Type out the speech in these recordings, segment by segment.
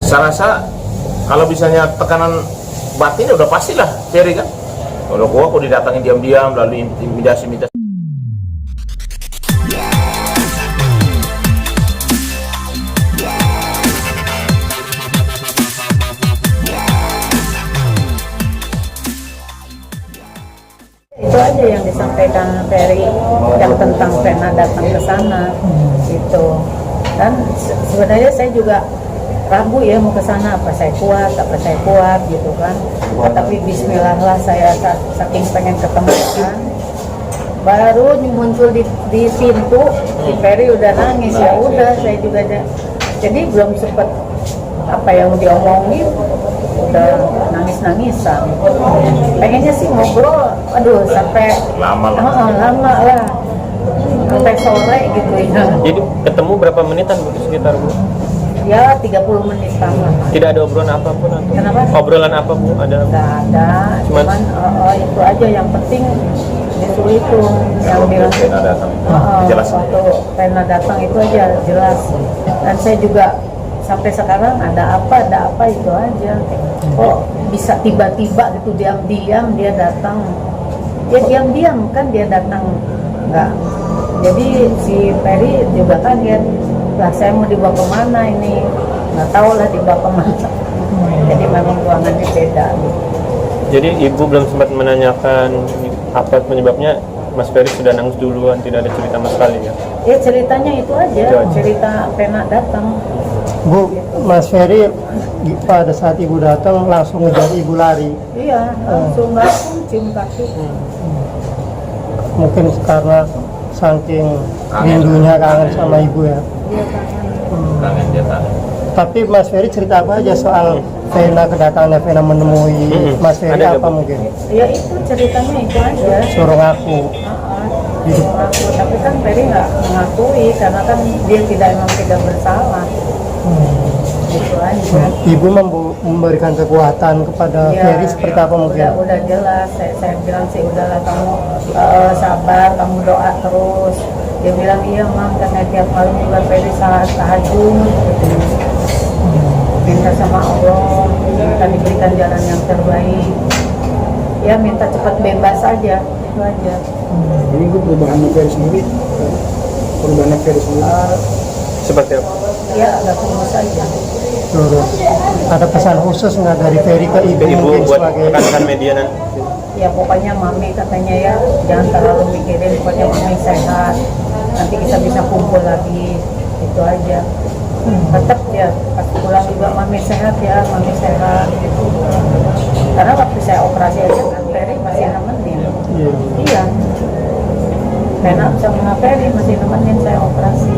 Saya rasa kalau misalnya tekanan batin udah pastilah Ferry kan. Kalau aku didatangin diam-diam lalu intimidasi minta. Itu aja yang disampaikan Ferry yang tentang Vena datang ke sana itu. Dan sebenarnya saya juga ragu ya mau ke sana, apa saya kuat gitu kan. Tapi bismillah lah, saya saking pengen ketemu kan. Baru muncul di pintu, si Ferry udah nangis, ya udah saya juga jadi belum sempet apa yang diomongin, udah nangis-nangisan. Pengennya sih ngobrol, aduh sampai lama lah, sampai sore gitu ya. Jadi ketemu berapa menitan Bu sekitar Bu? Ya 30 menit sama. Tidak ada obrolan apapun atau? Kenapa? Obrolan apa Bu? Ada? Nggak ada, cuman itu aja yang penting justru itu yang bilang Vena datang. Jelas. Waktu Vena datang itu aja jelas. Dan saya juga sampai sekarang ada apa itu aja. Kok bisa tiba-tiba gitu diam-diam dia datang? Ya diam-diam kan dia datang, nggak. Jadi si Ferry juga kaget. Lah saya mau dibawa kemana ini? Nggak tahu lah dibawa kemana. Jadi memang ruangannya beda. Jadi Ibu belum sempat menanyakan apa penyebabnya Mas Ferry sudah nangis duluan, tidak ada cerita sama sekali ya? Ya ceritanya itu aja, cerita Vena datang. Bu, Mas Ferry pada saat Ibu datang langsung ngejar Ibu lari. Iya, langsung cium kaki. Mungkin karena saking rindunya kangen sama Ibu ya. Dia kangen. Kangen dia kangen. Tapi Mas Ferry cerita apa aja soal Vena, kedatangannya Vena menemui Mas Ferry Ada apa nggak, Bu? mungkin? Ya itu ceritanya itu aja. Suruh ngaku. Suruh ngaku, tapi kan Ferry nggak mengakui karena kan dia emang tidak bersalah. Gitu aja. Ibu memberikan kekuatan kepada Ya, Ferry seperti apa mungkin? udah jelas. Saya bilang sih udahlah kamu sabar, kamu doa terus. Dia bilang iya Mam, karena tiap malam juga Ferry salat tahajud. Minta sama Allah, minta diberikan jalan yang terbaik. Ya minta cepat bebas aja, itu aja. Ini gue perubahan Ferry sendiri. Seperti apa? Ya agak kurus aja. Terus ada pesan khusus nggak dari Ferry ke Ibu, Ke Ibu mungkin buat sebagai rekan-rekan media nanti? Ya pokoknya Mami katanya ya jangan terlalu mikirin, pokoknya Mami sehat. Nanti kita bisa kumpul lagi, itu aja. Tetap ya pas pulang juga Mami sehat ya, Mami sehat gitu. Karena waktu saya operasi aja kan Ferry masih nemenin. Iya. Vena sama Ferry masih nemenin saya operasi.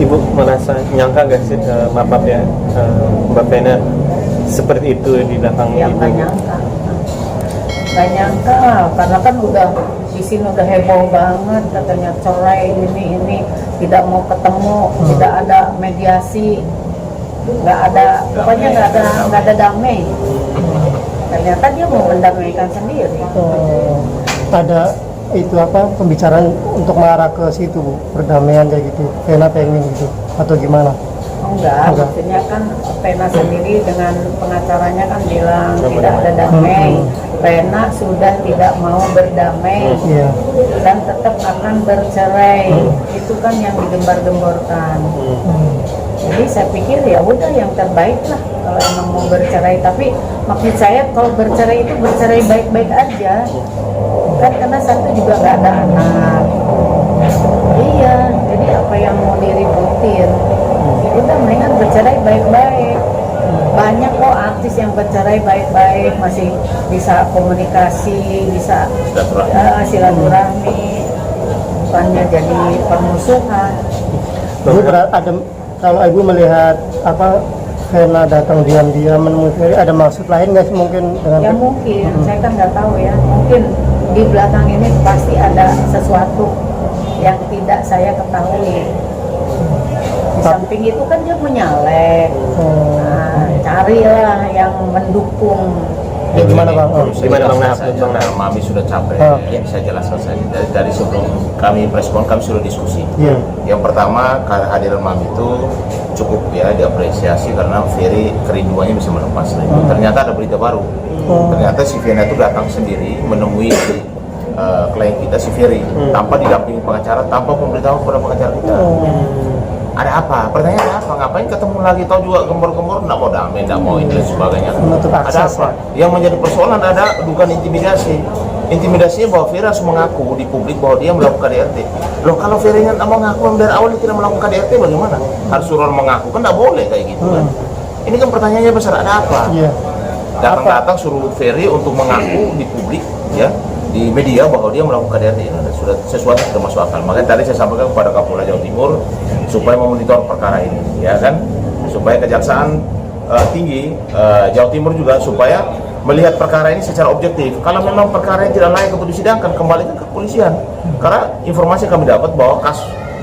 Ibu merasa nyangka gak sih, maaf ya, Mbak Vena seperti itu di belakang Ya Ibu? nggak nyangka. Nggak nyangka karena kan udah di sini udah heboh banget, katanya cerai ini tidak mau ketemu, tidak ada mediasi, nggak ada, pokoknya nggak ada damai. Ternyata dia mau mendamaikan sendiri. ada itu apa pembicaraan untuk mengarah ke situ Bu, perdamaian kayak gitu. Vena pengen gitu atau gimana? Enggak, maksudnya kan Vena sendiri dengan pengacaranya kan bilang tidak ada damai. Vena sudah tidak mau berdamai dan tetap akan bercerai. Itu kan yang digembar-gemborkan. Jadi saya pikir ya udah yang terbaik lah kalau emang mau bercerai. Tapi maksud saya kalau bercerai itu bercerai baik-baik aja. Kan karena satu juga nggak ada anak. Iya, jadi apa yang mau diributin? Udah mendingan bercerai baik-baik. Banyak kok artis yang bercerai baik-baik, masih bisa komunikasi, bisa silaturahmi, bukannya jadi permusuhan. Bu, ada kalau Ibu melihat apa Vena datang diam-diam menemui Ferry, ada maksud lain nggak sih mungkin dengan? Ya mungkin, saya kan nggak tahu ya. Mungkin di belakang ini pasti ada sesuatu yang tidak saya ketahui. Di samping itu kan dia menyalek. Nah, carilah yang mendukung Ya, gimana Bang? Gimana Bang Nahap? Bang Nahap, Mami sudah capek. Ya, saya jelaskan saja. Dari sebelum kami respon, kami sudah diskusi. Iya. Yang pertama, kehadiran Mami itu cukup ya diapresiasi karena Ferry kerinduannya bisa melepas. Ternyata ada berita baru. Ternyata si Vena itu datang sendiri menemui klien kita si Ferry tanpa didampingi pengacara, tanpa pemberitahuan kepada pengacara kita. Ada apa? Pertanyaan apa? Ngapain ketemu lagi? Tahu juga gembor-gembor, nggak mau damai, nggak mau ini dan sebagainya. Menutup Ada akses, apa? Yang menjadi persoalan ada bukan intimidasi. Intimidasinya bahwa Ferry harus mengaku di publik bahwa dia melakukan KDRT. Loh, kalau Ferry nggak mau mengaku dari awal dia tidak melakukan KDRT, bagaimana? Harus suruh mengaku, kan nggak boleh kayak gitu kan? Ini kan pertanyaannya besar, ada apa? Iya. Datang-datang suruh Ferry untuk mengaku di publik, ya, di media bahwa dia melakukan KDRT. Ini sudah sesuatu yang tidak masuk akal. Makanya tadi saya sampaikan kepada Kapolda Jawa Timur supaya memonitor perkara ini, ya kan, supaya Kejaksaan Tinggi Jawa Timur juga supaya melihat perkara ini secara objektif. Kalau memang perkara ini tidak layak untuk disidangkan, kembalikan ke kepolisian. Karena informasi kami dapat bahwa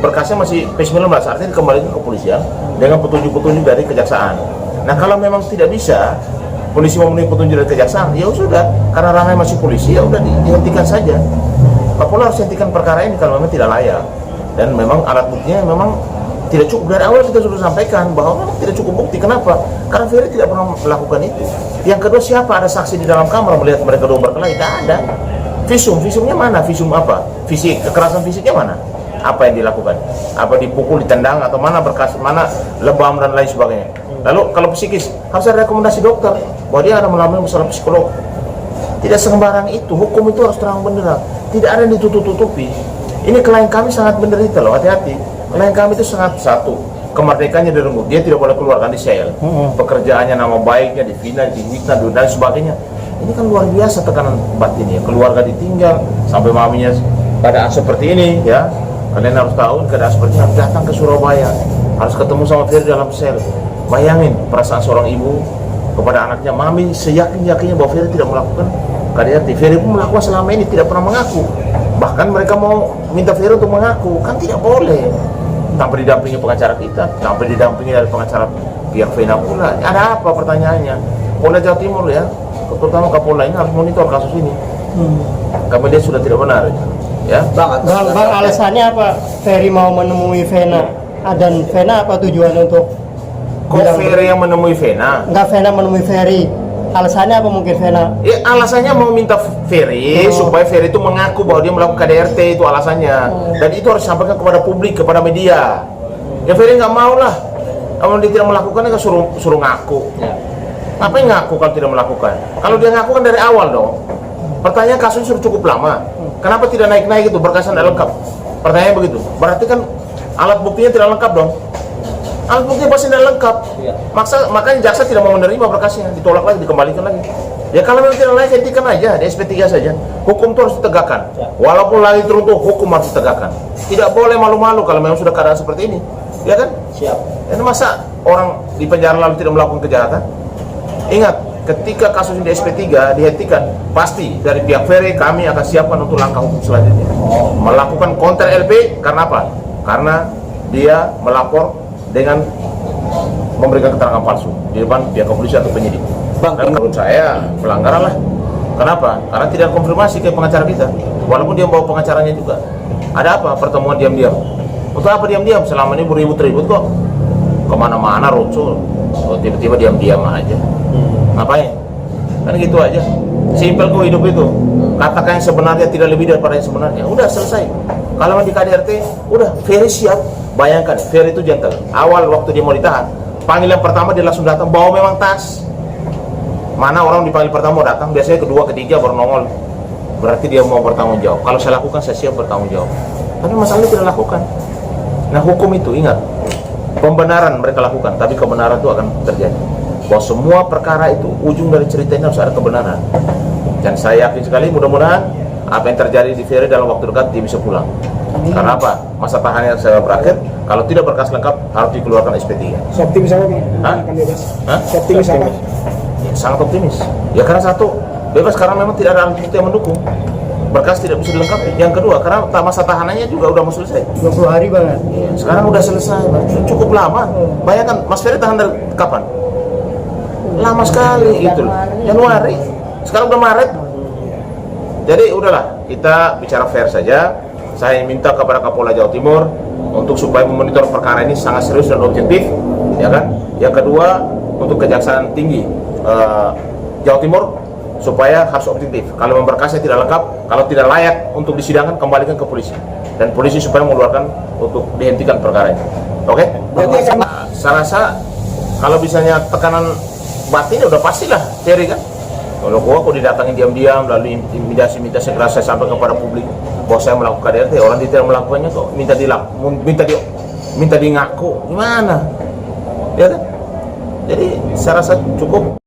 berkasnya masih P19, artinya dikembalikan ke kepolisian dengan petunjuk-petunjuk dari Kejaksaan. Nah, kalau memang tidak bisa polisi memenuhi petunjuk dari Kejaksaan, ya sudah, karena ranahnya masih polisi, ya udah dihentikan saja. Kapolda harus hentikan perkara ini kalau memang tidak layak. Dan memang alat buktinya memang tidak cukup. Dari awal kita sudah sampaikan bahwa memang tidak cukup bukti. Kenapa? Karena Ferry tidak pernah melakukan itu. Yang kedua, siapa ada saksi di dalam kamar melihat mereka dua berkelahi? Tidak ada. Visumnya mana? Visum apa? Fisik, kekerasan fisiknya mana? Apa yang dilakukan? Apa dipukul, ditendang, atau mana berkas, mana lebam dan lain sebagainya? Lalu kalau psikis, harus ada rekomendasi dokter bahwa dia ada mengalami masalah psikolog. Tidak sembarang itu, hukum itu harus terang benderang. Tidak ada yang ditutup-tutupi. Ini klien kami sangat menderita loh, hati-hati. Klien kami itu sangat, satu, kemerdekaannya direnggut, dia tidak boleh keluar kan di sel. Pekerjaannya, nama baiknya dihina, dan sebagainya. Ini kan luar biasa tekanan batinnya. Keluarga ditinggal, sampai maminya keadaan seperti ini, ya. Kalian harus tahu keadaan seperti ini, datang ke Surabaya, harus ketemu sama Ferry dalam sel. Bayangin perasaan seorang ibu kepada anaknya, mami seyakin-yakinnya bahwa Ferry tidak melakukan KDRT. Ferry pun melakukan selama ini, tidak pernah mengaku. Bahkan mereka mau minta Ferry untuk mengaku, kan tidak boleh. Tanpa didampingi pengacara kita, tanpa didampingi dari pengacara pihak Vena pula. Ada apa pertanyaannya? Polda Jawa Timur ya, terutama Kapolda ini harus monitor kasus ini. Karena dia sudah tidak benar. Ya. Bang, alasannya apa Ferry mau menemui Vena? Dan Vena apa tujuannya untuk Kok Ferry yang menemui Vena? Enggak, Vena menemui Ferry. Alasannya apa mungkin Vena? Ya, alasannya mau minta Ferry supaya Ferry itu mengaku bahwa dia melakukan KDRT, itu alasannya. Dan itu harus disampaikan kepada publik, kepada media. Ya Ferry nggak mau lah. Kalau dia tidak melakukan, ya suruh ngaku. Ngapain ngaku kalau tidak melakukan? Kalau dia ngaku kan dari awal dong. Pertanyaan kasusnya sudah cukup lama. Kenapa tidak naik-naik itu, berkasnya tidak lengkap? Pertanyaannya begitu. Berarti kan alat buktinya tidak lengkap dong. Alat buktinya pasti tidak lengkap. Makanya jaksa tidak mau menerima berkasnya, ditolak lagi, dikembalikan lagi. Ya kalau memang tidak layak, hentikan aja di SP3 saja. Hukum itu harus ditegakkan. Walaupun lagi teruntuh, hukum harus ditegakkan. Tidak boleh malu-malu kalau memang sudah keadaan seperti ini. Ya kan? Siap. Ini masa orang di penjara lalu tidak melakukan kejahatan? Ingat, ketika kasus ini di SP3 dihentikan, pasti dari pihak Ferry kami akan siapkan untuk langkah hukum selanjutnya. Melakukan counter LP karena apa? Karena dia melapor dengan memberikan keterangan palsu di depan pihak kepolisian atau penyidik. Bang, menurut saya pelanggaran lah. Kenapa? Karena tidak konfirmasi ke pengacara kita. Walaupun dia bawa pengacaranya juga. Ada apa? Pertemuan diam-diam. Untuk apa diam-diam? Selama ini beribut-ribut kok. Kemana-mana roadshow. Tiba-tiba diam-diam aja. Ngapain? Kan gitu aja. Simpel kok hidup itu. Katakan yang sebenarnya tidak lebih daripada yang sebenarnya. Udah selesai. Kalau di KDRT, udah Ferry siap. Bayangkan, Ferry itu gentle. Awal waktu dia mau ditahan, panggilan pertama dia langsung datang, bawa memang tas. Mana orang dipanggil pertama mau datang, biasanya kedua, ketiga baru nongol. Berarti dia mau bertanggung jawab. Kalau saya lakukan, saya siap bertanggung jawab. Tapi masalahnya tidak lakukan. Nah hukum itu, ingat, pembenaran mereka lakukan, tapi kebenaran itu akan terjadi. Bahwa semua perkara itu, ujung dari ceritanya harus ada kebenaran. Dan saya yakin sekali, mudah-mudahan apa yang terjadi di Ferry dalam waktu dekat dia bisa pulang. Karena apa? Masa tahanannya saya berakhir. Kalau tidak berkas lengkap harus dikeluarkan SP3. Optimis apa Bang? Akan bebas. Optimis apa? Ya, sangat optimis. Ya karena satu, bebas karena memang tidak ada alat bukti yang mendukung. Berkas tidak bisa dilengkapi. Yang kedua, karena masa tahanannya juga udah mau selesai. 20 hari banget. Ya, sekarang udah selesai, cukup lama. Bayangkan Mas Ferry tahan dari kapan? Lama sekali gitu. Januari. Sekarang udah Maret. Jadi udahlah, kita bicara fair saja. Saya minta kepada Kapolda Jawa Timur untuk supaya memonitor perkara ini sangat serius dan objektif, ya kan? Yang kedua, untuk Kejaksaan Tinggi Jawa Timur supaya harus objektif. Kalau berkasnya tidak lengkap, kalau tidak layak untuk disidangkan, kembalikan ke polisi. Dan polisi supaya mengeluarkan untuk dihentikan perkara ini. Oke? Saya rasa kalau misalnya tekanan batin udah pastilah, Ferry kan? Kalau aku didatangi diam-diam, lalu intimidasi segera saya sampaikan kepada publik bahwa saya melakukan KDRT, orang tidak melakukannya kok minta di ngaku, gimana? Ya kan? Jadi saya rasa cukup.